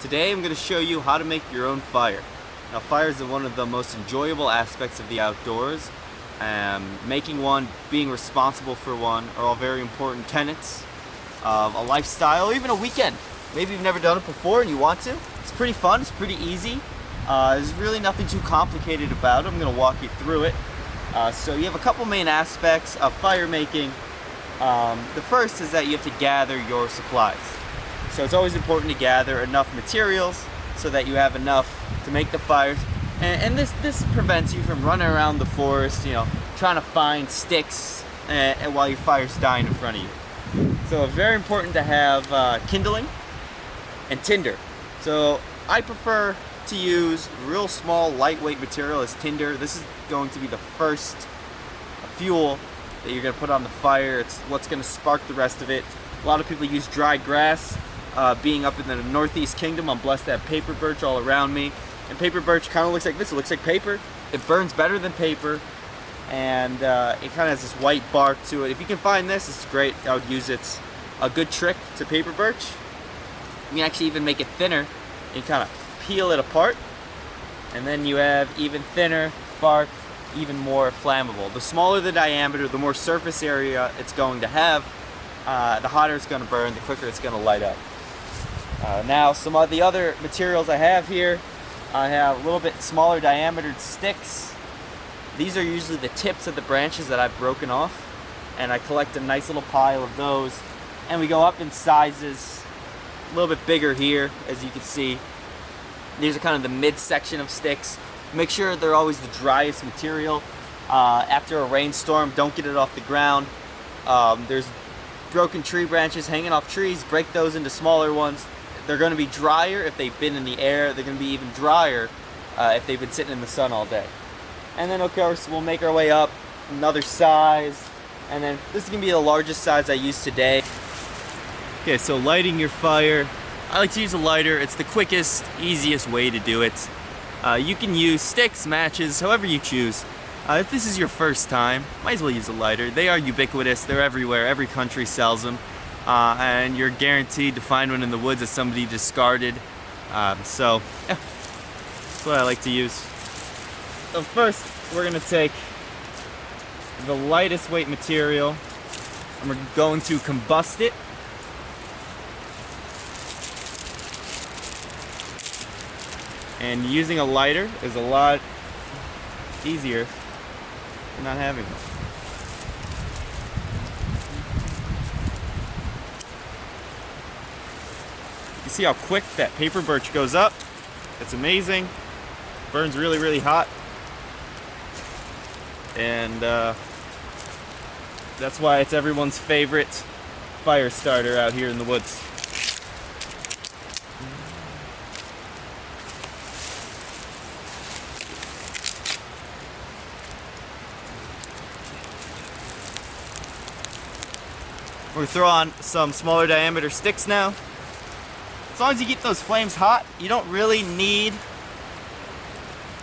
Today I'm going to show you how to make your own fire. Now, fire is one of the most enjoyable aspects of the outdoors. Making one, being responsible for one are all very important tenets of a lifestyle or even a weekend. Maybe you've never done it before and you want to. It's pretty fun, it's pretty easy. There's really nothing too complicated about it. I'm going to walk you through it. So you have a couple main aspects of fire making. The first is that you have to gather your supplies. So it's always important to gather enough materials so that you have enough to make the fires. And this prevents you from running around the forest, trying to find sticks while your fire's dying in front of you. So it's very important to have kindling and tinder. So I prefer to use real small, lightweight material as tinder. This is going to be the first fuel that you're going to put on the fire. It's what's going to spark the rest of it. A lot of people use dry grass. Being up in the Northeast Kingdom, I'm blessed to have paper birch all around me. And paper birch kind of looks like this. It looks like paper. It burns better than paper. And it kind of has this white bark to it. If you can find this, it's great. I would use it. A good trick to paper birch, you can actually even make it thinner. You kind of peel it apart. And then you have even thinner bark, even more flammable. The smaller the diameter, the more surface area it's going to have, the hotter it's going to burn, the quicker it's going to light up. Now, some of the other materials I have here, I have a little bit smaller diameter sticks. These are usually the tips of the branches that I've broken off, and I collect a nice little pile of those. And we go up in sizes, a little bit bigger here, as you can see. These are kind of the mid-section of sticks. Make sure they're always the driest material. After a rainstorm, don't get it off the ground. There's broken tree branches hanging off trees, break those into smaller ones. They're going to be drier if they've been in the air. They're going to be even drier if they've been sitting in the sun all day. And then of course we'll make our way up another size, and then this is going to be the largest size I use today. Okay, so lighting your fire. I like to use a lighter. It's the quickest, easiest way to do it. You can use sticks, matches, however you choose. If this is your first time, might as well use a lighter. They are ubiquitous, they're everywhere, every country sells them. And you're guaranteed to find one in the woods that somebody discarded. So, yeah, that's what I like to use. So first, we're gonna take the lightest weight material, and we're going to combust it. And using a lighter is a lot easier than not having one. You see how quick that paper birch goes up? It's amazing. Burns really, really hot. And that's why it's everyone's favorite fire starter out here in the woods. We're gonna throw on some smaller diameter sticks now. As long as you keep those flames hot, you don't really need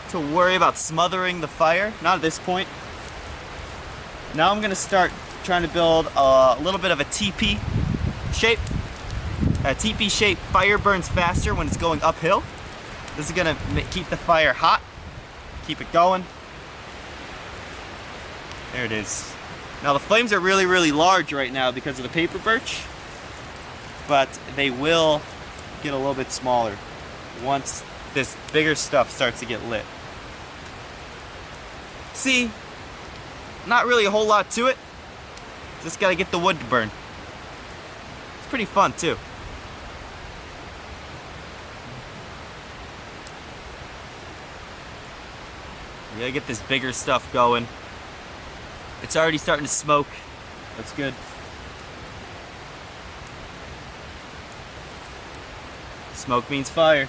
to worry about smothering the fire. Not at this point. Now I'm gonna start trying to build a little bit of a teepee shape. A teepee shape fire burns faster when it's going uphill. This is gonna keep the fire hot, keep it going. There it is. Now the flames are really, really large right now because of the paper birch, but they will get a little bit smaller once this bigger stuff starts to get lit. See, not really a whole lot to it. Just gotta get the wood to burn. It's pretty fun too. You gotta get this bigger stuff going. It's already starting to smoke. That's good. Smoke means fire.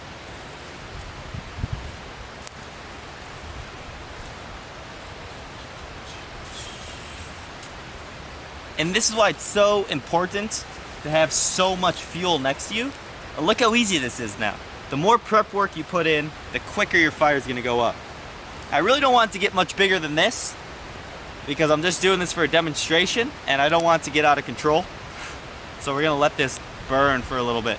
And this is why it's so important to have so much fuel next to you. And look how easy this is now. The more prep work you put in, the quicker your fire is gonna go up. I really don't want it to get much bigger than this because I'm just doing this for a demonstration and I don't want it to get out of control. So we're gonna let this burn for a little bit.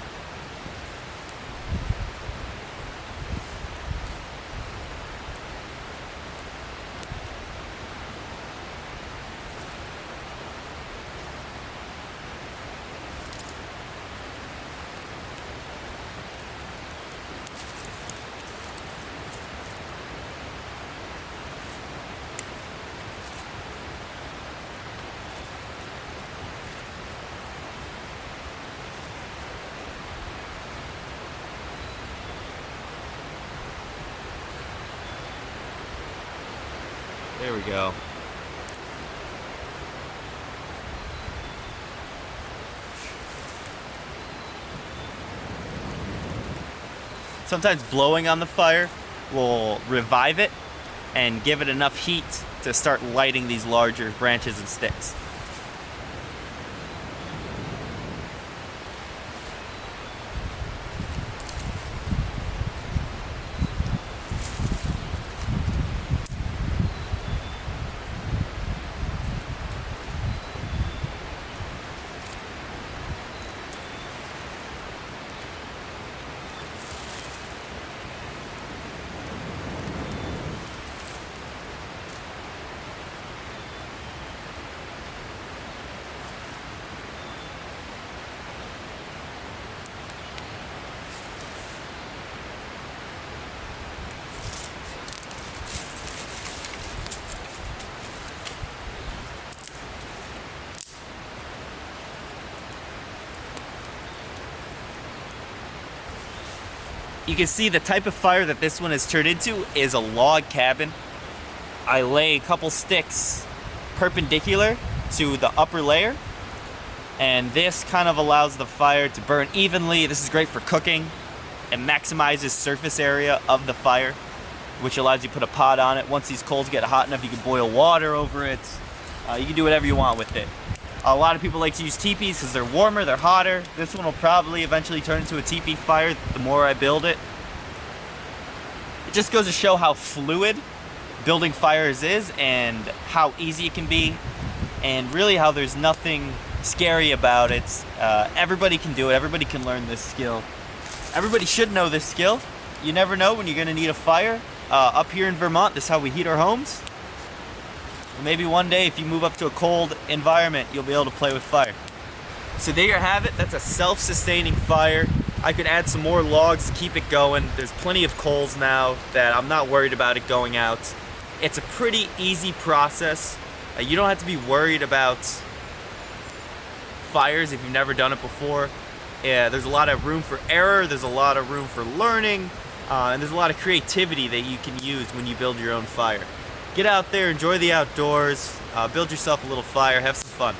There we go. Sometimes blowing on the fire will revive it and give it enough heat to start lighting these larger branches and sticks. You can see the type of fire that this one has turned into is a log cabin. I lay a couple sticks perpendicular to the upper layer, and this kind of allows the fire to burn evenly. This is great for cooking. It maximizes surface area of the fire, which allows you to put a pot on it. Once these coals get hot enough, you can boil water over it. You can do whatever you want with it. A lot of people like to use teepees because they're warmer, they're hotter. This one will probably eventually turn into a teepee fire the more I build it. It just goes to show how fluid building fires is and how easy it can be, and really how there's nothing scary about it. Everybody can do it, everybody can learn this skill. Everybody should know this skill. You never know when you're gonna need a fire. Up here in Vermont, this is how we heat our homes. Maybe one day if you move up to a cold environment, you'll be able to play with fire. So there you have it. That's a self-sustaining fire. I could add some more logs to keep it going. There's plenty of coals now that I'm not worried about it going out. It's a pretty easy process. You don't have to be worried about fires if you've never done it before. There's a lot of room for error. There's a lot of room for learning. And there's a lot of creativity that you can use when you build your own fire. Get out there, enjoy the outdoors, build yourself a little fire, have some fun.